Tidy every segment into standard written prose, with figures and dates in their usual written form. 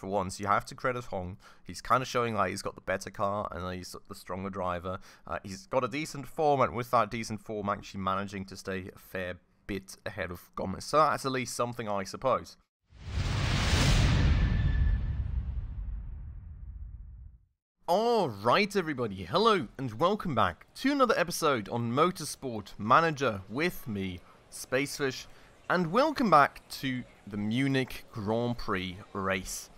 for once, you have to credit Hong. He's kind of showing like he's got the better car and he's the stronger driver. He's got a decent form, and with that decent form, actually managing to stay a fair bit ahead of Gomez. So that's at least something, I suppose. Alright everybody, hello and welcome back to another episode on Motorsport Manager with me, Spacefish, and welcome back to the Munich Grand Prix race.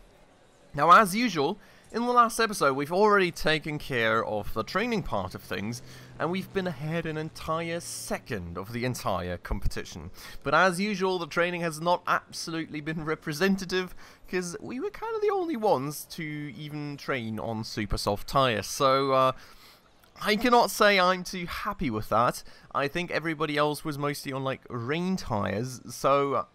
Now, as usual, in the last episode we've already taken care of the training part of things, and we've been ahead an entire second of the entire competition. But as usual, the training has not absolutely been representative, because we were kind of the only ones to even train on super soft tyres, so I cannot say I'm too happy with that. I think everybody else was mostly on like rain tyres, so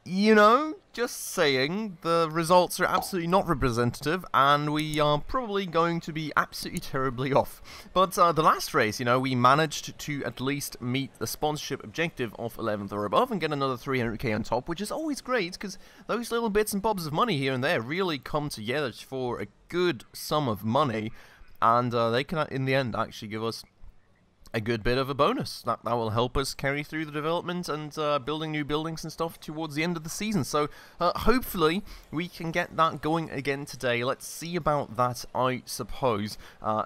you know, just saying, the results are absolutely not representative, and we are probably going to be absolutely terribly off. But the last race, you know, we managed to at least meet the sponsorship objective of 11th or above and get another 300k on top, which is always great, because those little bits and bobs of money here and there really come together for a good sum of money, and they can, in the end, actually give us a good bit of a bonus. That will help us carry through the development and building new buildings and stuff towards the end of the season. So hopefully we can get that going again today. Let's see about that, I suppose.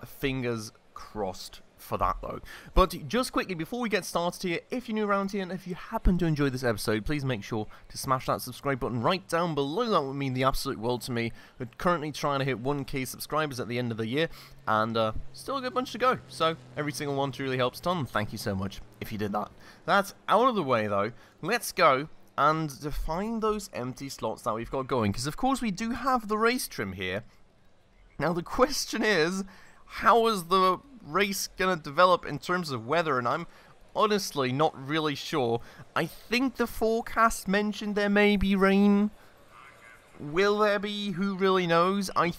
Fingers crossed for that though. But just quickly before we get started here, if you're new around here and if you happen to enjoy this episode, please make sure to smash that subscribe button right down below. That would mean the absolute world to me. We're currently trying to hit 1k subscribers at the end of the year, and still a good bunch to go, so every single one truly helps a ton. Thank you so much if you did that. That's out of the way though. Let's go and define those empty slots that we've got going, because of course we do have the race trim here. Now the question is, how is the race gonna develop in terms of weather? And I'm honestly not really sure. I think the forecast mentioned there may be rain. Will there be? Who really knows? I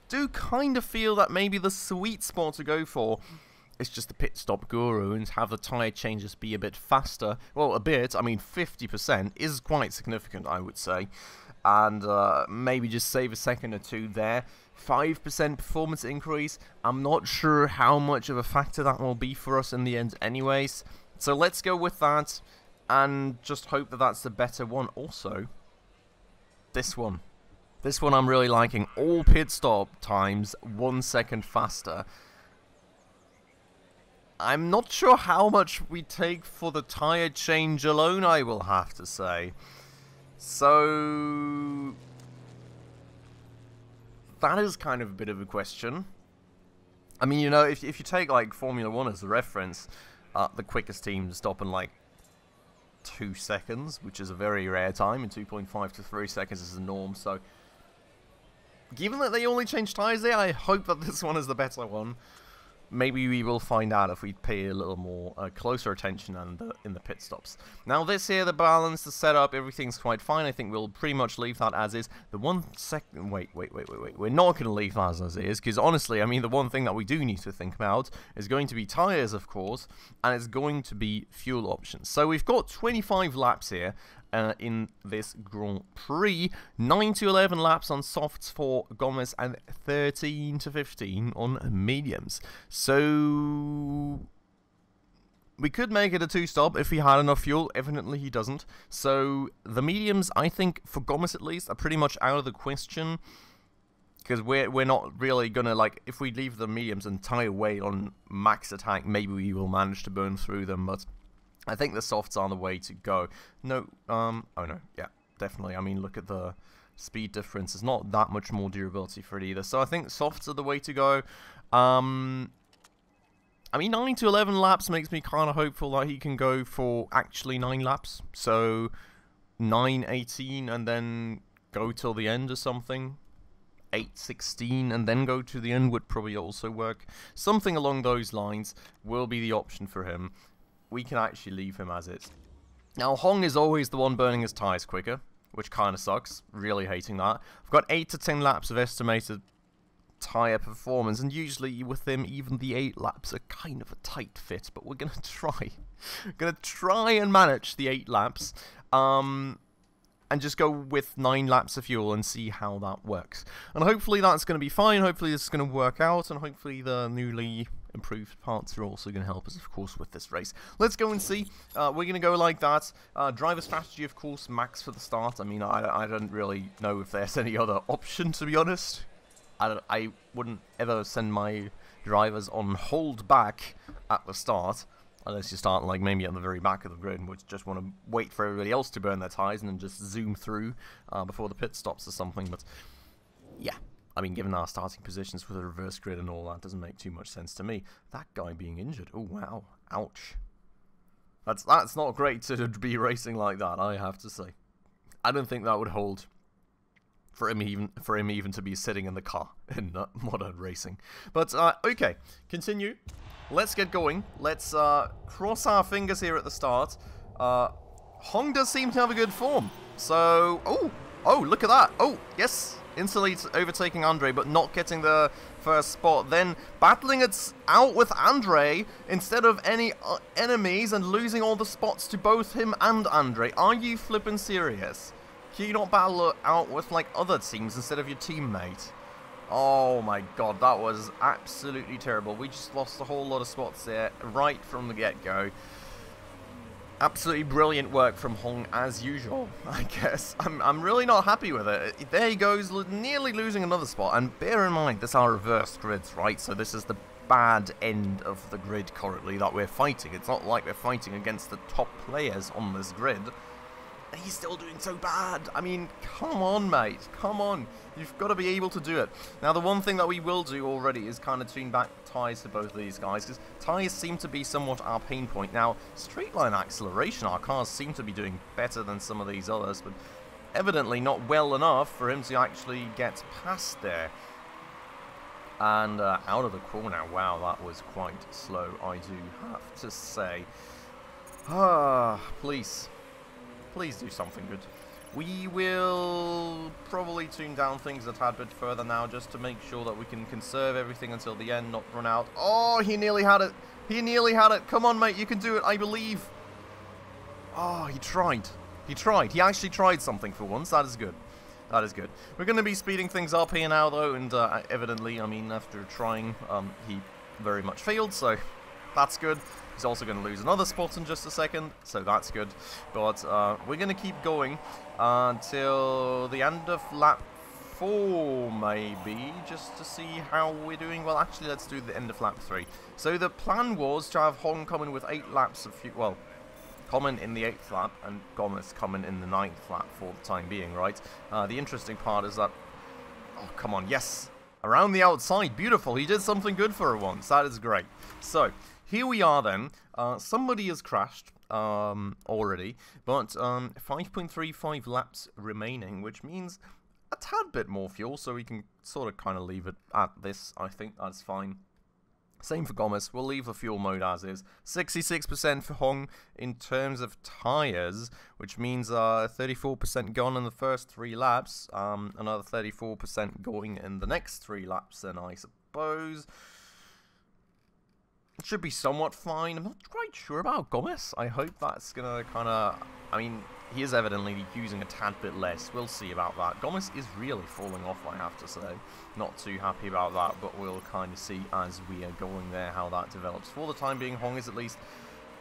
do kind of feel that maybe the sweet spot to go for is just the pit stop guru and have the tyre changes be a bit faster. Well, a bit, I mean 50% is quite significant, I would say. And maybe just save a second or two there. 5% performance increase. I'm not sure how much of a factor that will be for us in the end anyways. So let's go with that and just hope that that's the better one. Also, this one. This one I'm really liking. All pit stop times 1 second faster. I'm not sure how much we take for the tyre change alone, I will have to say. So that is kind of a bit of a question. I mean, you know, if you take like Formula 1 as a reference, the quickest teams stop in like 2 seconds, which is a very rare time, and 2.5 to 3 seconds is the norm. So given that they only change tyres there, I hope that this one is the better one. Maybe we will find out if we pay a little more closer attention in the pit stops. Now this here, the balance, the setup, everything's quite fine. I think we'll pretty much leave that as is. The 1 second... Wait. We're not going to leave that as is, because honestly, I mean, the one thing that we do need to think about is going to be tyres, of course, and it's going to be fuel options. So we've got 25 laps here. In this Grand Prix, 9 to 11 laps on softs for Gomez and 13 to 15 on mediums. So we could make it a 2-stop if he had enough fuel. Evidently he doesn't. So the mediums, I think, for Gomez at least, are pretty much out of the question, because we're not really gonna, like, if we leave the mediums and tie away on max attack, maybe we will manage to burn through them, but I think the softs are the way to go. No, oh no, yeah, definitely. I mean, look at the speed difference. There's not that much more durability for it either. So I think softs are the way to go. I mean, 9 to 11 laps makes me kind of hopeful that he can go for actually 9 laps. So 9, 18, and then go till the end or something. 8, 16, and then go to the end would probably also work. Something along those lines will be the option for him. We can actually leave him as is. Now, Hong is always the one burning his tyres quicker, which kind of sucks. Really hating that. I've got 8 to 10 laps of estimated tyre performance, and usually with him, even the 8 laps are kind of a tight fit, but we're going to try. We're going to try and manage the 8 laps. and just go with 9 laps of fuel and see how that works. And hopefully that's going to be fine, hopefully this is going to work out, and hopefully the newly improved parts are also going to help us, of course, with this race. Let's go and see. We're going to go like that. Driver strategy, of course, max for the start. I mean, I don't really know if there's any other option, to be honest. I wouldn't ever send my drivers on hold back at the start, unless you start like maybe at the very back of the grid and would just want to wait for everybody else to burn their tyres and then just zoom through before the pit stops or something. But yeah, I mean, given our starting positions with the reverse grid and all, that doesn't make too much sense to me. That guy being injured, oh wow, ouch. That's not great to be racing like that, I have to say. I don't think that would hold for him even to be sitting in the car in modern racing. But okay, continue. Let's get going. Let's cross our fingers here at the start. Hong does seem to have a good form. So, oh, look at that. Oh, yes, instantly overtaking Andre, but not getting the first spot. Then battling it out with Andre instead of any enemies and losing all the spots to both him and Andre. Are you flippin' serious? Can you not battle out with, like, other teams instead of your teammate? Oh my god, that was absolutely terrible. We just lost a whole lot of spots there right from the get-go. Absolutely brilliant work from Hong as usual, I guess. I'm really not happy with it. There he goes, nearly losing another spot. And bear in mind, this is our reverse grids, right? So this is the bad end of the grid currently that we're fighting. It's not like we're fighting against the top players on this grid. He's still doing so bad. I mean, come on, mate. Come on. You've got to be able to do it. Now, the one thing that we will do already is kind of tune back tyres for both of these guys, because tyres seem to be somewhat our pain point. Now, straight line acceleration, our cars seem to be doing better than some of these others, but evidently not well enough for him to actually get past there. And out of the corner, wow, that was quite slow, I do have to say. Please. Please do something good. We will probably tune down things a tad bit further now, just to make sure that we can conserve everything until the end, not run out. Oh, he nearly had it. He nearly had it. Come on, mate. You can do it. I believe. Oh, he tried. He tried. He actually tried something for once. That is good. That is good. We're going to be speeding things up here now, though, and evidently, I mean, after trying, he very much failed, so that's good. He's also going to lose another spot in just a second, so that's good. But we're going to keep going until the end of lap 4, maybe, just to see how we're doing. Well, actually, let's do the end of lap 3. So the plan was to have Hong come in with 8 laps of fuel. Well, Common in the 8th lap and Gomez coming in the 9th lap for the time being, right? The interesting part is that... Oh, come on, yes! Around the outside, beautiful. He did something good for once. That is great. So... here we are then. Somebody has crashed already, but 5.35 laps remaining, which means a tad bit more fuel, so we can sort of kind of leave it at this. I think that's fine. Same for Gomez. We'll leave the fuel mode as is. 66% for Hong in terms of tyres, which means 34% gone in the first 3 laps. Another 34% going in the next 3 laps, then I suppose. It should be somewhat fine. I'm not quite sure about Gomez. I hope that's going to kind of... I mean, he is evidently using a tad bit less. We'll see about that. Gomez is really falling off, I have to say. Not too happy about that, but we'll kind of see as we are going there how that develops. For the time being, Hong is at least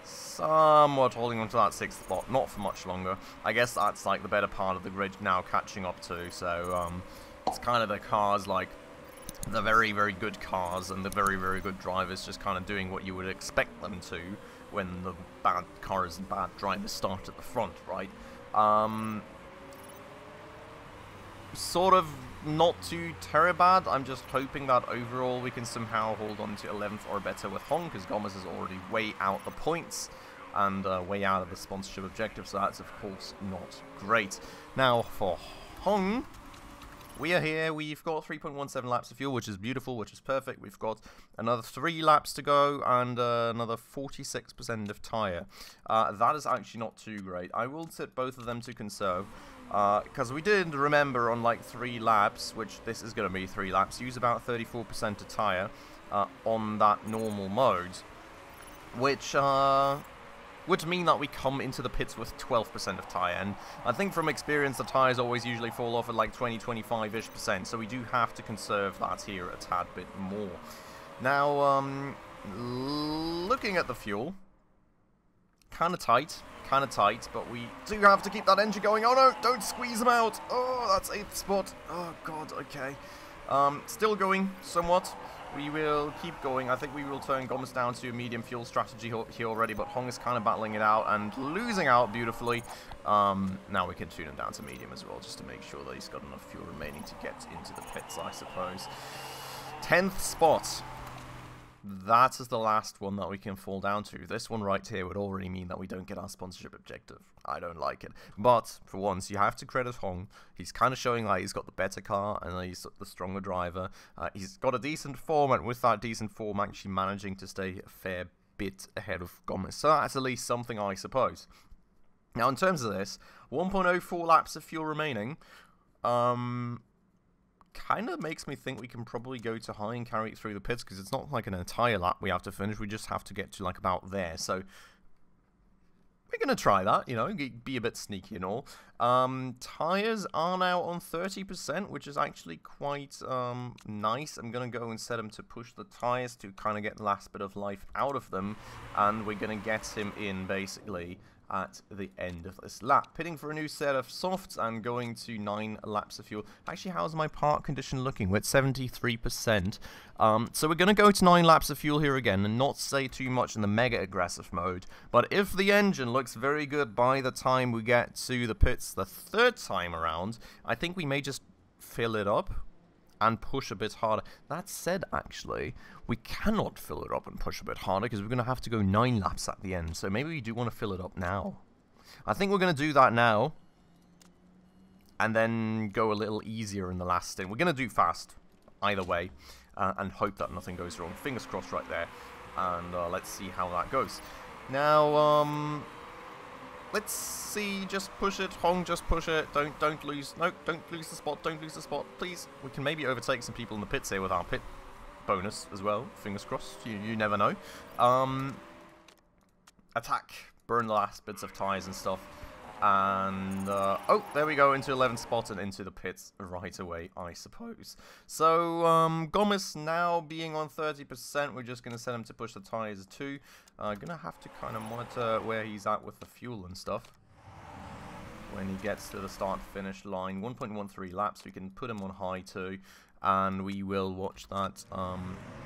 somewhat holding on to that 6th spot. Not for much longer. I guess that's like the better part of the grid now catching up to. So it's kind of the cars like... the very, very good cars and the very, very good drivers just kind of doing what you would expect them to when the bad cars and bad drivers start at the front, right? Sort of not too terribly bad. I'm just hoping that overall we can somehow hold on to 11th or better with Hong, because Gomez is already way out the points and way out of the sponsorship objective, so that's of course not great. Now for Hong... we are here, we've got 3.17 laps of fuel, which is beautiful, which is perfect. We've got another 3 laps to go and another 46% of tyre. That is actually not too great. I will set both of them to conserve, because we did remember on like 3 laps, which this is going to be 3 laps, use about 34% of tyre on that normal mode, which would mean that we come into the pits with 12% of tyre, and I think from experience the tyres always usually fall off at like 20-25-ish%, so we do have to conserve that here a tad bit more. Now, looking at the fuel, kind of tight, but we do have to keep that engine going. Oh no, don't squeeze them out. Oh, that's 8th spot. Oh god, okay. Still going somewhat. We will keep going. I think we will turn Gomez down to a medium fuel strategy here already, but Hong is kind of battling it out and losing out beautifully. Now we can tune him down to medium as well, just to make sure that he's got enough fuel remaining to get into the pits, I suppose. 10th spot. That is the last one that we can fall down to. This one right here would already mean that we don't get our sponsorship objective. I don't like it. But, for once, you have to credit Hong. He's kind of showing like he's got the better car and he's the stronger driver. He's got a decent form, and with that decent form, actually managing to stay a fair bit ahead of Gomez. So that's at least something, I suppose. Now, in terms of this, 1.04 laps of fuel remaining. Kind of makes me think we can probably go to high and carry it through the pits, because it's not like an entire lap we have to finish. We just have to get to like about there. So we're going to try that, you know, be a bit sneaky and all. Tires are now on 30%, which is actually quite nice. I'm going to go and set him to push the tires to kind of get the last bit of life out of them. And we're going to get him in basically at the end of this lap. Pitting for a new set of softs and going to 9 laps of fuel. Actually, how's my park condition looking? We're at 73%. So we're going to go to 9 laps of fuel here again and not say too much in the mega aggressive mode. But if the engine looks very good by the time we get to the pits the 3rd time around, I think we may just fill it up and push a bit harder. That said, actually, we cannot fill it up and push a bit harder because we're going to have to go 9 laps at the end. So maybe we do want to fill it up now. I think we're going to do that now. And then go a little easier in the last stint. We're going to do fast, either way. And hope that nothing goes wrong. Fingers crossed right there. And let's see how that goes. Now, let's see, just push it, Hong, just push it, don't lose, no, don't lose the spot, please. We can maybe overtake some people in the pits here with our pit bonus as well, fingers crossed, you never know. Attack, burn the last bits of tyres and stuff, and, oh, there we go, into 11th spot and into the pits right away, I suppose. So, Gomez now being on 30%, we're just going to set him to push the tyres too. Gonna have to kind of monitor where he's at with the fuel and stuff when he gets to the start-finish line. 1.13 laps, we can put him on high too, and we will watch that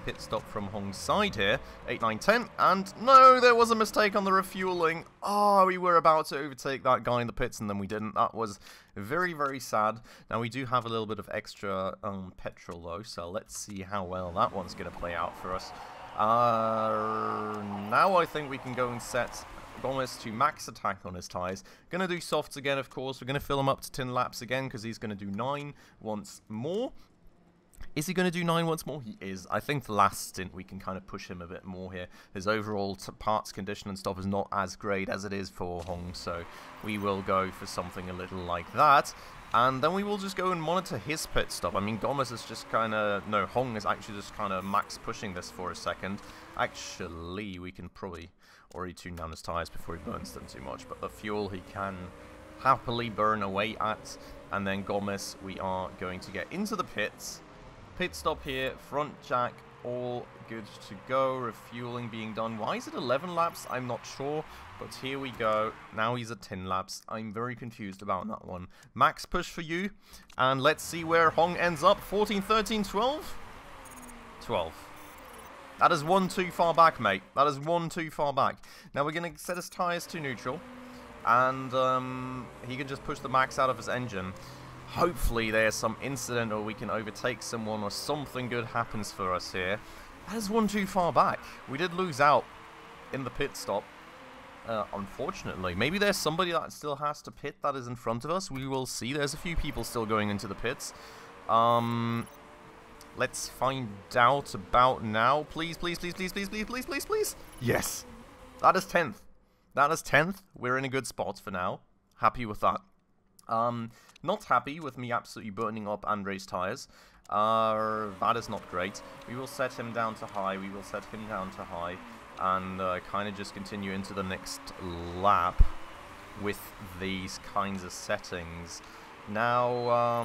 pit stop from Hong's side here. 8, 9, 10, and no, there was a mistake on the refueling. Oh, we were about to overtake that guy in the pits and then we didn't. That was very, very sad. Now we do have a little bit of extra petrol though, so let's see how well that one's going to play out for us. Now I think we can go and set Gomez to max attack on his tyres. Gonna do softs again, of course. We're gonna fill him up to 10 laps again because he's gonna do 9 once more. Is he going to do 9 once more? He is. I think the last stint we can kind of push him a bit more here. His overall parts condition and stuff is not as great as it is for Hong, so we will go for something a little like that. And then we will just go and monitor his pit stop. I mean, Gomez is just kind of... No, Hong is actually just kind of max pushing this for a second. Actually, we can probably already tune down his tyres before he burns them too much. But the fuel he can happily burn away at. And then Gomez, we are going to get into the pits. Pit stop here, front jack, all good to go. Refueling being done. Why is it 11 laps? I'm not sure. But here we go. Now he's at 10 laps. I'm very confused about that one. Max push for you. And let's see where Hong ends up. 14, 13, 12? 12. That is one too far back, mate. That is one too far back. Now we're going to set his tyres to neutral. And he can just push the max out of his engine. Hopefully there's some incident or we can overtake someone or something good happens for us here. That is one too far back. We did lose out in the pit stop. Unfortunately. Maybe there's somebody that still has to pit that is in front of us. We will see. There's a few people still going into the pits. Let's find out about now. Please, please, please, please, please, please, please, please, please. Yes. That is 10th. That is 10th. We're in a good spot for now. Happy with that. Not happy with me absolutely burning up Andre's tyres. That is not great. We will set him down to high. We will set him down to high. and kind of just continue into the next lap with these kinds of settings. Now,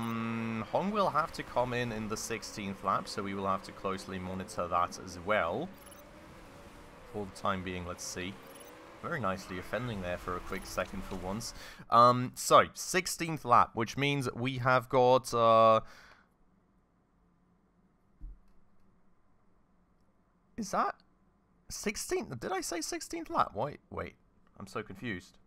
Hong will have to come in the 16th lap, so we will have to closely monitor that as well. For the time being, let's see. Very nicely offending there for a quick second for once. So, 16th lap, which means we have got... is that 16th? Did I say 16th lap? Wait, I'm so confused.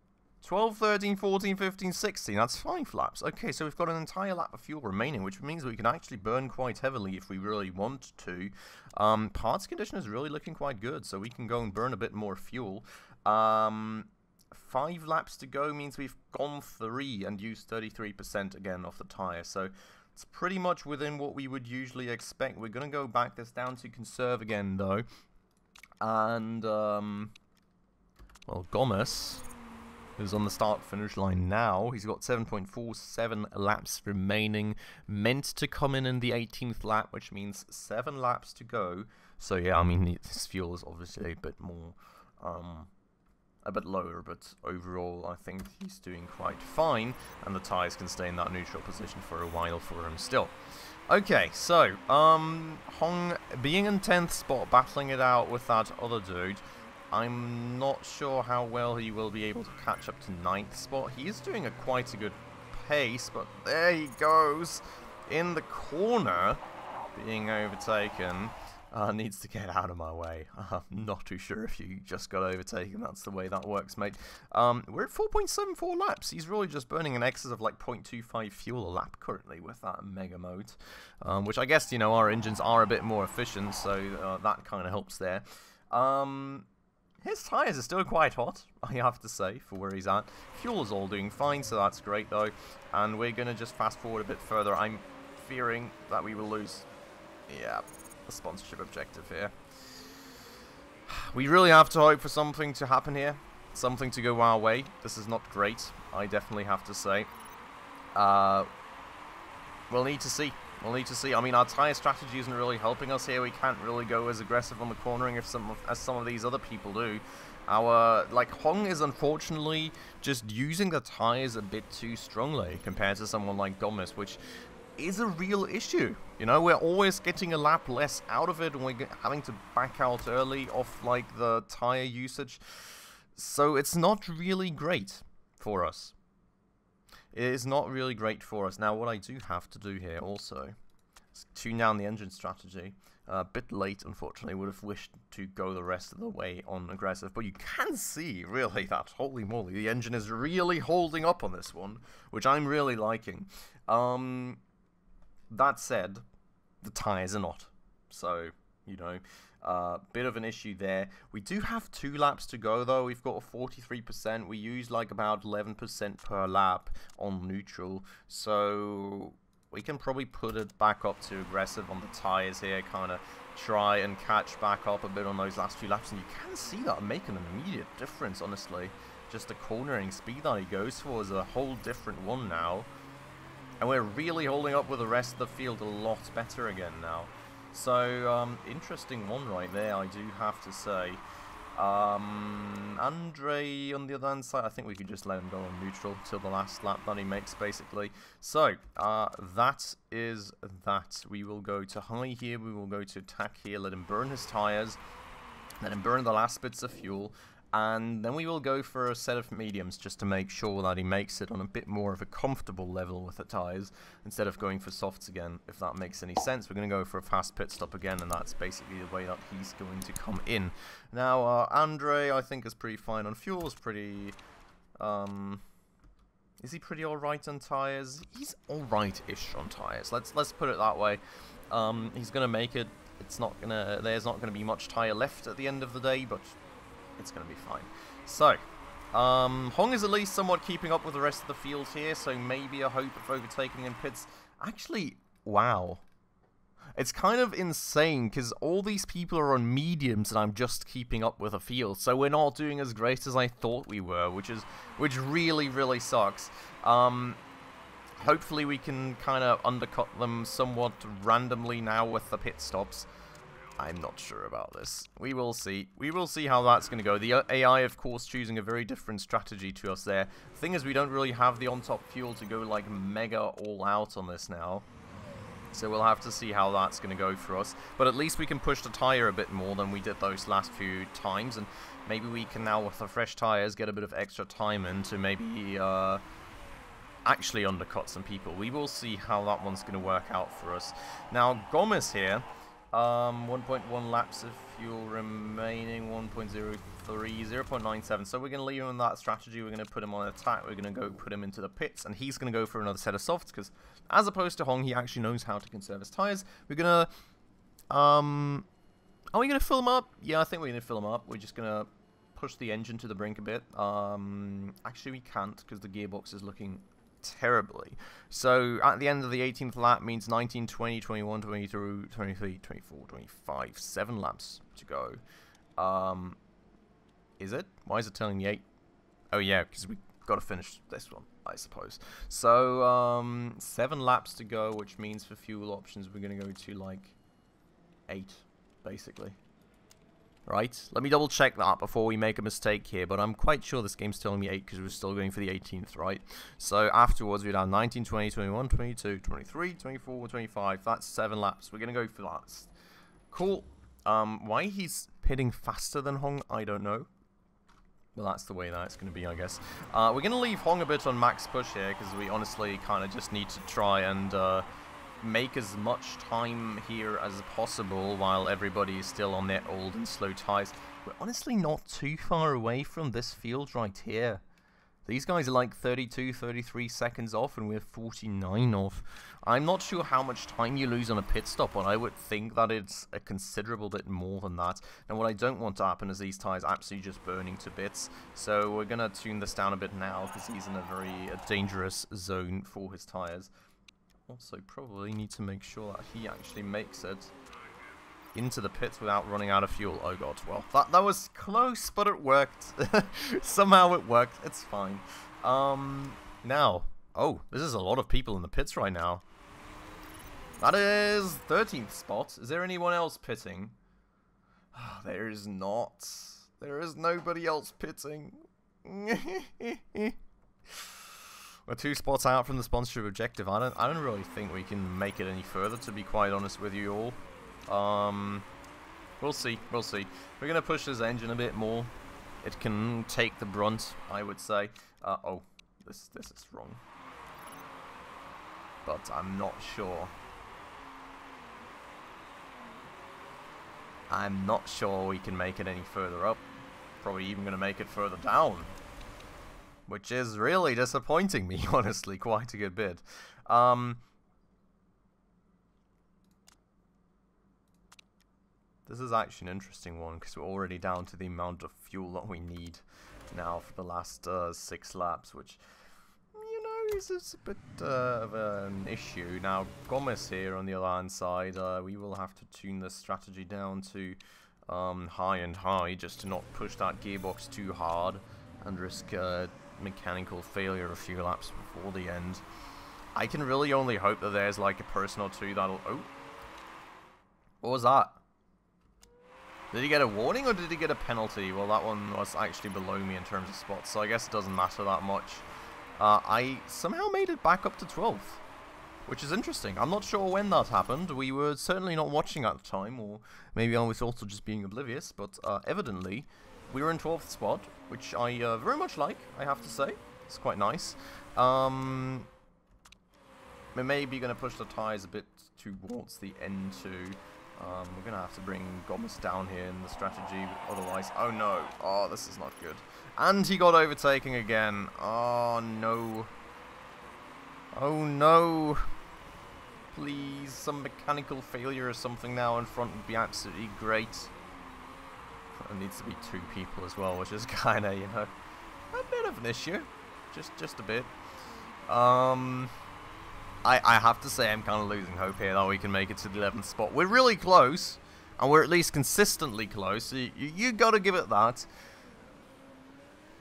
12, 13, 14, 15, 16. That's 5 laps. Okay, so we've got an entire lap of fuel remaining, which means we can actually burn quite heavily if we really want to. Parts condition is really looking quite good, so we can go and burn a bit more fuel. 5 laps to go means we've gone 3 and used 33% again off the tire. So it's pretty much within what we would usually expect. We're going to go back this down to conserve again, though. And, well, Gomez is on the start-finish line now. He's got 7.47 laps remaining, meant to come in the 18th lap, which means 7 laps to go. So, yeah, I mean, his fuel is obviously a bit more, a bit lower, but overall, I think he's doing quite fine, and the tyres can stay in that neutral position for a while for him still. Okay, so, Hong being in 10th spot, battling it out with that other dude. I'm not sure how well he will be able to catch up to 9th spot. He is doing quite a good pace, but there he goes in the corner, being overtaken. Needs to get out of my way. I'm not too sure if you just got overtaken. That's the way that works, mate. We're at 4.74 laps. He's really just burning an excess of like 0.25 fuel a lap currently with that mega mode. Which I guess, you know, our engines are a bit more efficient, so that kind of helps there. His tyres are still quite hot, I have to say, for where he's at. Fuel is all doing fine, so that's great, though. And we're going to just fast forward a bit further. I'm fearing that we will lose, yeah, the sponsorship objective here. We really have to hope for something to happen here. Something to go our way. This is not great, I definitely have to say. We'll need to see. We'll need to see. I mean, our tyre strategy isn't really helping us here. We can't really go as aggressive on the cornering as some of these other people do. Our, like, Hong is unfortunately just using the tyres a bit too strongly compared to someone like Gomez, which is a real issue. You know, we're always getting a lap less out of it, and we're having to back out early off, like, the tyre usage. So it's not really great for us. It is not really great for us. Now, what I do have to do here also is tune down the engine strategy. A bit late, unfortunately. Would have wished to go the rest of the way on aggressive. But you can see, really, that, holy moly, the engine is really holding up on this one, which I'm really liking. That said, the tyres are not. So, you know, bit of an issue there. We do have 2 laps to go, though. We've got a 43%. We use like about 11% per lap on neutral. So we can probably put it back up to aggressive on the tyres here, kind of try and catch back up a bit on those last few laps. And you can see that making an immediate difference, honestly. Just the cornering speed that he goes for is a whole different one now. And we're really holding up with the rest of the field a lot better again now. So, interesting one right there, I do have to say. Andre, on the other hand side, I think we could just let him go on neutral till the last lap that he makes, basically. So, that is that. We will go to high here, we will go to attack here, let him burn his tyres, let him burn the last bits of fuel, and then we will go for a set of mediums just to make sure that he makes it on a bit more of a comfortable level with the tyres instead of going for softs again, if that makes any sense. We're going to go for a fast pit stop again, and that's basically the way that he's going to come in. Now, Andre, I think, is pretty fine on fuel. Is pretty... is he pretty alright on tyres? He's alright-ish on tyres. Let's put it that way. He's going to make it. It's not gonna... There's not going to be much tyre left at the end of the day, but it's going to be fine. So, Hong is at least somewhat keeping up with the rest of the field here, so maybe a hope of overtaking in pits. Actually, wow. It's kind of insane, because all these people are on mediums and I'm just keeping up with the field, so we're not doing as great as I thought we were, which really, really sucks. Hopefully we can kind of undercut them somewhat randomly now with the pit stops. I'm not sure about this. We will see. We will see how that's going to go. The AI, of course, choosing a very different strategy to us there. The thing is, we don't really have the on-top fuel to go, like, mega all-out on this now. So we'll have to see how that's going to go for us. But at least we can push the tyre a bit more than we did those last few times. And maybe we can now, with the fresh tyres, get a bit of extra time in to maybe actually undercut some people. We will see how that one's going to work out for us. Now, Gomez here. 1.1 laps of fuel remaining, 1.03, 0.97. So we're going to leave him on that strategy. We're going to put him on attack. We're going to go put him into the pits, and he's going to go for another set of softs because, as opposed to Hong, he actually knows how to conserve his tires. We're going to, are we going to fill him up? Yeah, I think we're going to fill him up. We're just going to push the engine to the brink a bit. Actually, we can't because the gearbox is looking terribly. So at the end of the 18th lap means 19, 20, 21, 22, 23, 24, 25, 7 laps to go. Is it? Why is it telling me 8? Oh yeah, because we got to finish this one, I suppose. So 7 laps to go, which means for fuel options we're going to go to like 8 basically. Right, let me double check that before we make a mistake here, but I'm quite sure this game's telling me 8 because we're still going for the 18th, right? So afterwards we'd have 19, 20, 21, 22, 23, 24, 25, that's 7 laps. We're going to go for that. Cool. Why he's pitting faster than Hong, I don't know. Well, that's the way that it's going to be, I guess. We're going to leave Hong a bit on max push here because we honestly kind of just need to try and make as much time here as possible while everybody is still on their old and slow tires. We're honestly not too far away from this field right here. These guys are like 32, 33 seconds off and we're 49 off. I'm not sure how much time you lose on a pit stop, but I would think that it's a considerable bit more than that. And what I don't want to happen is these tires absolutely just burning to bits. So we're going to tune this down a bit now because he's in a very dangerous zone for his tires. Also, probably need to make sure that he actually makes it into the pits without running out of fuel. Oh god, well, that was close, but it worked. Somehow it worked. It's fine. Now, oh, this is a lot of people in the pits right now. That is 13th spot. Is there anyone else pitting? There is not. There is nobody else pitting. We're 2 spots out from the sponsorship objective. I don't really think we can make it any further, to be quite honest with you all. We'll see. We'll see. We're gonna push this engine a bit more. It can take the brunt, I would say. Oh, this is wrong. But I'm not sure. I'm not sure we can make it any further up. Probably even gonna make it further down. Which is really disappointing me, honestly, quite a good bit. This is actually an interesting one, because we're already down to the amount of fuel that we need now for the last 6 laps, which, you know, is a bit of an issue. Now, Gomez here on the other hand side, we will have to tune this strategy down to high and high, just to not push that gearbox too hard and risk mechanical failure a few laps before the end. I can really only hope that there's like a person or two that'll... Oh! What was that? Did he get a warning or did he get a penalty? Well, that one was actually below me in terms of spots, so I guess it doesn't matter that much. I somehow made it back up to 12th, which is interesting. I'm not sure when that happened. We were certainly not watching at the time, or maybe I was also just being oblivious, but evidently we were in 12th spot, which I very much like, I have to say. It's quite nice. We're maybe going to push the tyres a bit towards the end too. We're going to have to bring Gomez down here in the strategy, otherwise... Oh no, oh this is not good. And he got overtaken again. Oh no. Oh no. Please, some mechanical failure or something now in front would be absolutely great. There needs to be 2 people as well, which is kind of, you know, a bit of an issue. Just a bit. I have to say I'm kind of losing hope here that we can make it to the 11th spot. We're really close, and we're at least consistently close. So you got to give it that.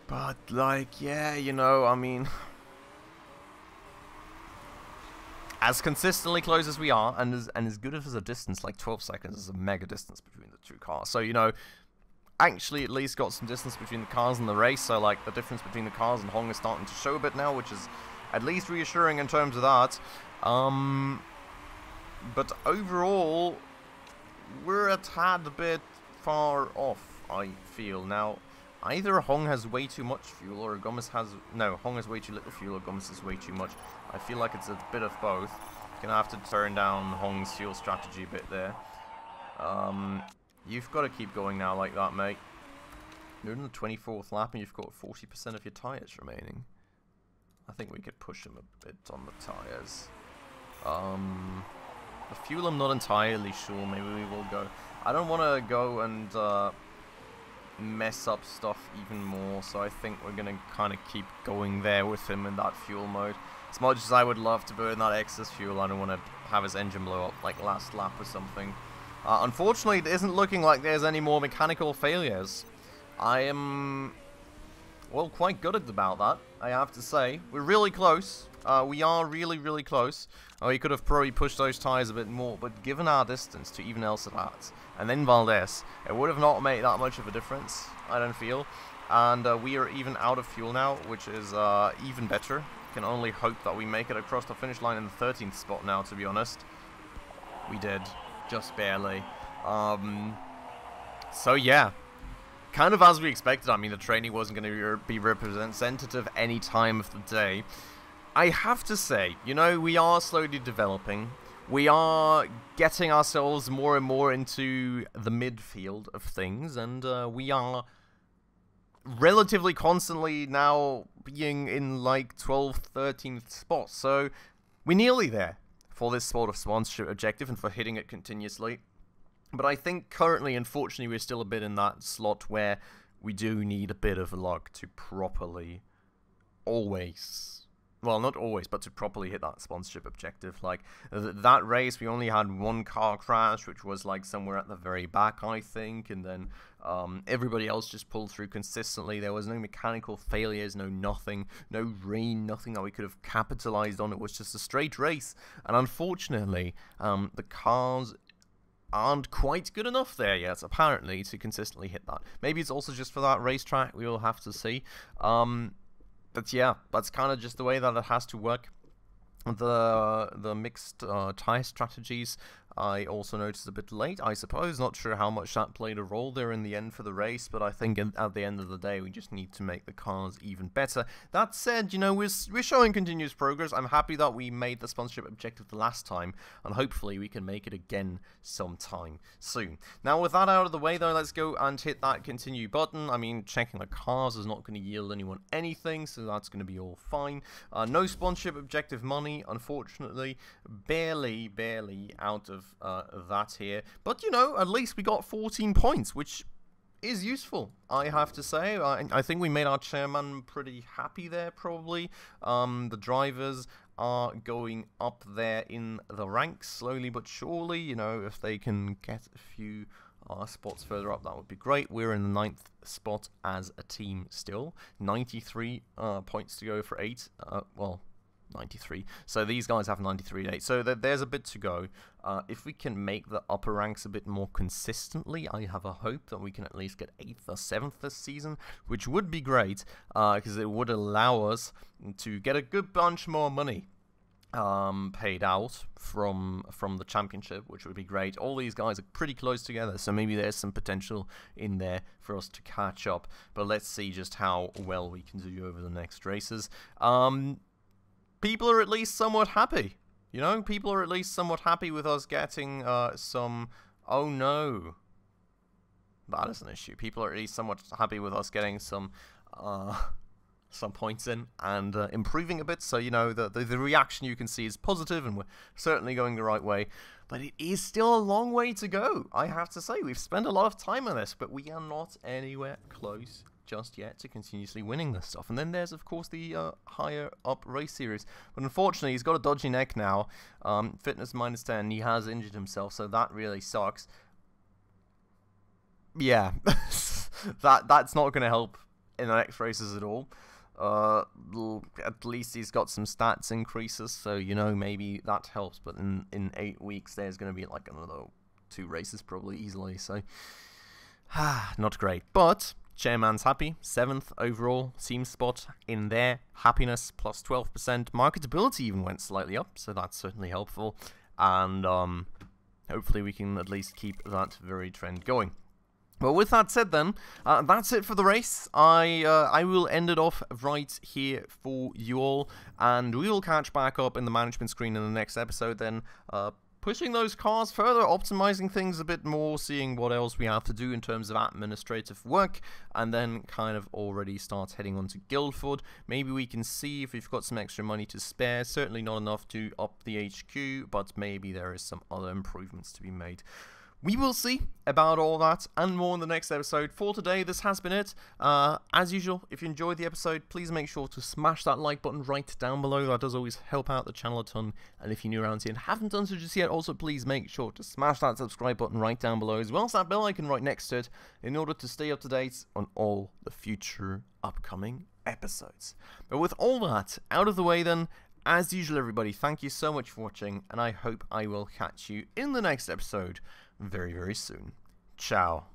But, like, yeah, you know, I mean... as consistently close as we are, and as good as a distance, like 12 seconds is a mega distance between the two cars. So, you know, actually at least got some distance between the cars in the race. So, like, the difference between the cars and Hong is starting to show a bit now, which is at least reassuring in terms of that. But overall, we're a tad bit far off, I feel. Now, either Hong has way too much fuel, or Gomez has... No, Hong has way too little fuel, or Gomez has way too much. I feel like it's a bit of both. Gonna have to turn down Hong's fuel strategy a bit there. You've got to keep going now like that, mate. You're in the 24th lap, and you've got 40% of your tyres remaining. I think we could push him a bit on the tyres. The fuel, I'm not entirely sure. Maybe we will go. I don't want to go and mess up stuff even more, so I think we're going to kind of keep going there with him in that fuel mode. As much as I would love to burn that excess fuel, I don't want to have his engine blow up like last lap or something. Unfortunately, it isn't looking like there's any more mechanical failures. I am, well, quite gutted about that, I have to say. We're really close. We are really, really close. We could have probably pushed those tyres a bit more, but given our distance to even El Sadat and then Valdez, it would have not made that much of a difference, I don't feel. And we are even out of fuel now, which is even better. Can only hope that we make it across the finish line in the 13th spot now, to be honest. We did, just barely. So yeah, kind of as we expected. I mean, the training wasn't going to be representative any time of the day. I have to say, you know, we are slowly developing. We are getting ourselves more and more into the midfield of things, and we are relatively constantly now being in like 12th, 13th spots. So we're nearly there for this sort of sponsorship objective and for hitting it continuously. But I think currently, unfortunately, we're still a bit in that slot where we do need a bit of luck to properly always... Well, not always, but to properly hit that sponsorship objective. Like, that race, we only had one car crash, which was, like, somewhere at the very back, I think. And then everybody else just pulled through consistently. There was no mechanical failures, no nothing, no rain, nothing that we could have capitalized on. It was just a straight race. And unfortunately, the cars aren't quite good enough there yet, apparently, to consistently hit that. Maybe it's also just for that racetrack. We will have to see. But yeah, that's kind of just the way that it has to work. The mixed tyre strategies, I also noticed a bit late, I suppose. Not sure how much that played a role there in the end for the race, but I think at the end of the day, we just need to make the cars even better. That said, you know, we're showing continuous progress. I'm happy that we made the sponsorship objective the last time, and hopefully we can make it again sometime soon. Now, with that out of the way, though, let's go and hit that continue button. I mean, checking the cars is not going to yield anyone anything, so that's going to be all fine. No sponsorship objective money, unfortunately. Barely out of that here, but you know, at least we got 14 points, which is useful, I have to say. I think we made our chairman pretty happy there, probably. The drivers are going up there in the ranks slowly but surely. You know, if they can get a few spots further up, that would be great. We're in the 9th spot as a team still. 93 points to go for 8. Well, 93. So these guys have 93 to 8. So there's a bit to go. If we can make the upper ranks a bit more consistently, I have a hope that we can at least get 8th or 7th this season, which would be great, because it would allow us to get a good bunch more money paid out from the championship, which would be great. All these guys are pretty close together, so maybe there's some potential in there for us to catch up. But let's see just how well we can do over the next races. People are at least somewhat happy. You know, people are at least somewhat happy with us getting some... Oh no. That is an issue. People are at least somewhat happy with us getting some points in and improving a bit. So, you know, the reaction you can see is positive, and we're certainly going the right way. But it is still a long way to go, I have to say. We've spent a lot of time on this, but we are not anywhere close just yet to continuously winning this stuff. And then there's, of course, the higher up race series. But unfortunately, he's got a dodgy neck now. Fitness -10. He has injured himself, so that really sucks. Yeah, that's not going to help in the next races at all. At least he's got some stats increases, so you know, maybe that helps. But in 8 weeks, there's going to be like another 2 races probably easily. So not great, but Chairman's happy. 7th overall, team spot in there. Happiness plus 12%. Marketability even went slightly up, so that's certainly helpful. And hopefully we can at least keep that very trend going. Well, with that said then, that's it for the race. I will end it off right here for you all, and we will catch back up in the management screen in the next episode then, pushing those cars further, optimizing things a bit more, seeing what else we have to do in terms of administrative work, and then kind of already start heading on to Guildford. Maybe we can see if we've got some extra money to spare. Certainly not enough to up the HQ, but maybe there is some other improvements to be made. We will see about all that and more in the next episode. For today, this has been it. As usual, if you enjoyed the episode, please make sure to smash that like button right down below. That does always help out the channel a ton. And if you're new around here and haven't done so just yet, also please make sure to smash that subscribe button right down below, as well as that bell icon right next to it, in order to stay up to date on all the future upcoming episodes. But with all that out of the way then, as usual everybody, thank you so much for watching, and I hope I will catch you in the next episode very, very soon. Ciao.